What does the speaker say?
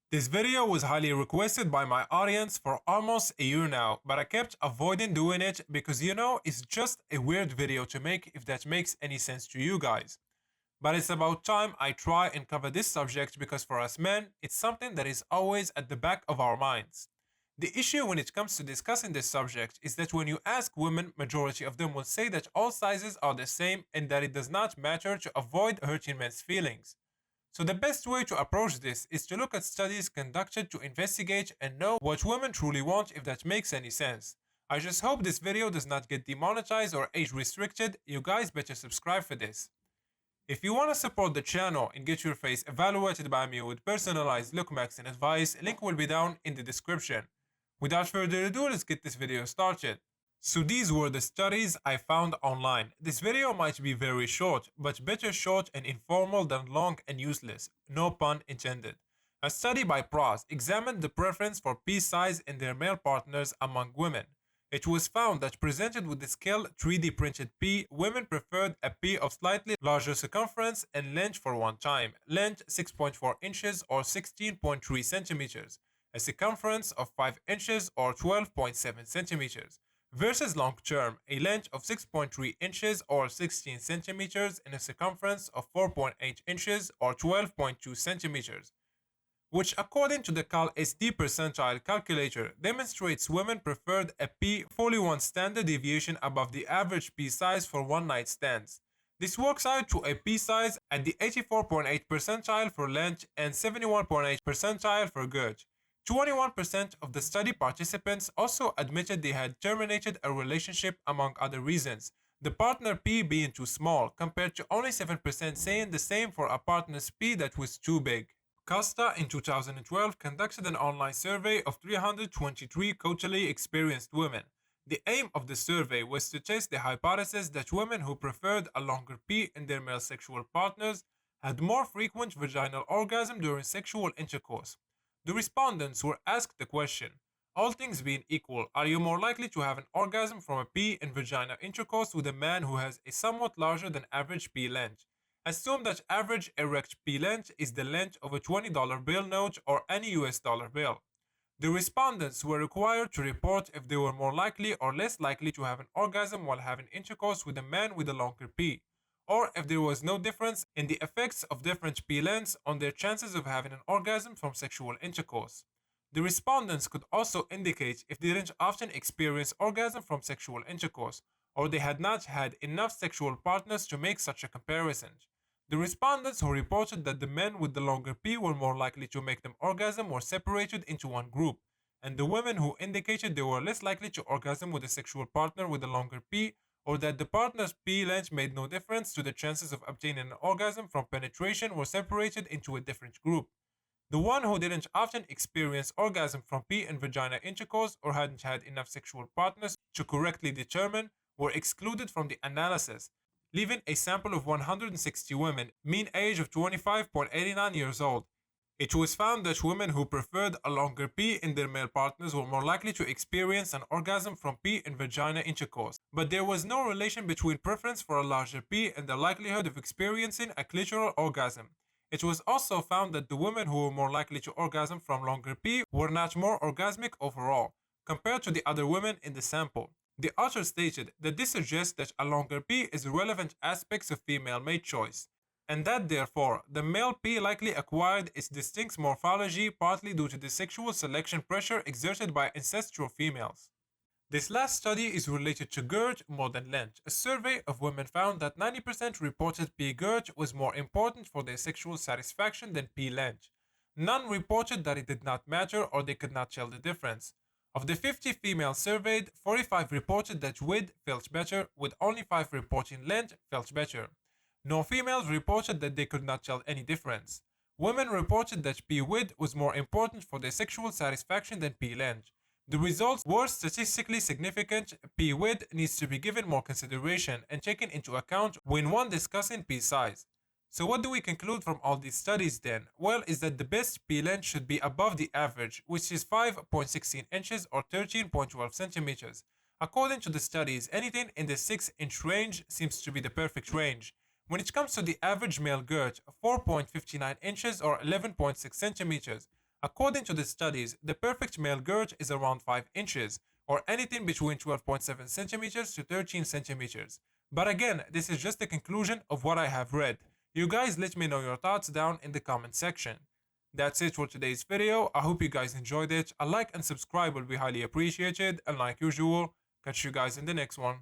This video was highly requested by my audience for almost a year now, but I kept avoiding doing it because it's just a weird video to make if that makes any sense to you guys. But it's about time I try and cover this subject because for us men, it's something that is always at the back of our minds. The issue when it comes to discussing this subject is that when you ask women, majority of them will say that all sizes are the same and that it does not matter to avoid hurting men's feelings. So the best way to approach this is to look at studies conducted to investigate and know what women truly want, if that makes any sense. I just hope this video does not get demonetized or age restricted. You guys better subscribe for this. If you want to support the channel and get your face evaluated by me with personalized look marks and advice, link will be down in the description. Without further ado, let's get this video started. So these were the studies I found online. This video might be very short, but better short and informal than long and useless. No pun intended. A study by Pros examined the preference for pea size in their male partners among women. It was found that presented with the scale 3D printed pea, women preferred a pea of slightly larger circumference and length for one time, length 6.4 inches or 16.3 centimeters, a circumference of 5 inches or 12.7 centimeters, versus long term, a length of 6.3 inches or 16 centimeters and a circumference of 4.8 inches or 12.2 centimeters, which according to the CalSD percentile calculator demonstrates women preferred a P 41 standard deviation above the average P size for one night stands. This works out to a P size at the 84.8 percentile for length and 71.8 percentile for girth. 21% of the study participants also admitted they had terminated a relationship among other reasons, the partner P being too small, compared to only 7% saying the same for a partner's P that was too big. Costa in 2012 conducted an online survey of 323 culturally experienced women. The aim of the survey was to test the hypothesis that women who preferred a longer P in their male sexual partners had more frequent vaginal orgasm during sexual intercourse. The respondents were asked the question, all things being equal, are you more likely to have an orgasm from a P in vaginal intercourse with a man who has a somewhat larger than average P length? Assume that average erect P length is the length of a $20 bill note or any US dollar bill. The respondents were required to report if they were more likely or less likely to have an orgasm while having intercourse with a man with a longer P, or if there was no difference in the effects of different P lengths on their chances of having an orgasm from sexual intercourse. The respondents could also indicate if they didn't often experience orgasm from sexual intercourse, or they had not had enough sexual partners to make such a comparison. The respondents who reported that the men with the longer P were more likely to make them orgasm were separated into one group, and the women who indicated they were less likely to orgasm with a sexual partner with a longer P, or that the partner's P length made no difference to the chances of obtaining an orgasm from penetration, were separated into a different group. The one who didn't often experience orgasm from P in vagina intercourse or hadn't had enough sexual partners to correctly determine were excluded from the analysis, leaving a sample of 160 women, mean age of 25.89 years old. It was found that women who preferred a longer P in their male partners were more likely to experience an orgasm from P in vagina intercourse, but there was no relation between preference for a larger P and the likelihood of experiencing a clitoral orgasm. It was also found that the women who were more likely to orgasm from longer P were not more orgasmic overall, compared to the other women in the sample. The author stated that this suggests that a longer P is relevant aspects of female mate choice, and that therefore the male P likely acquired its distinct morphology partly due to the sexual selection pressure exerted by ancestral females. This last study is related to girth more than length. A survey of women found that 90% reported P girth was more important for their sexual satisfaction than P length. None reported that it did not matter or they could not tell the difference. Of the 50 females surveyed, 45 reported that width felt better, with only 5 reporting length felt better. No females reported that they could not tell any difference. Women reported that P width was more important for their sexual satisfaction than P length. The results were statistically significant. P width needs to be given more consideration and taken into account when one discussing P size. So what do we conclude from all these studies then? Well, is that the best P length should be above the average, which is 5.16 inches or 13.12 centimeters. According to the studies, anything in the 6-inch range seems to be the perfect range. When it comes to the average male girth, 4.59 inches or 11.6 centimeters, According to the studies, the perfect male girth is around 5 inches, or anything between 12.7 centimeters to 13 centimeters. But again, this is just the conclusion of what I have read. You guys let me know your thoughts down in the comment section. That's it for today's video. I hope you guys enjoyed it. A like and subscribe will be highly appreciated. And like usual, catch you guys in the next one.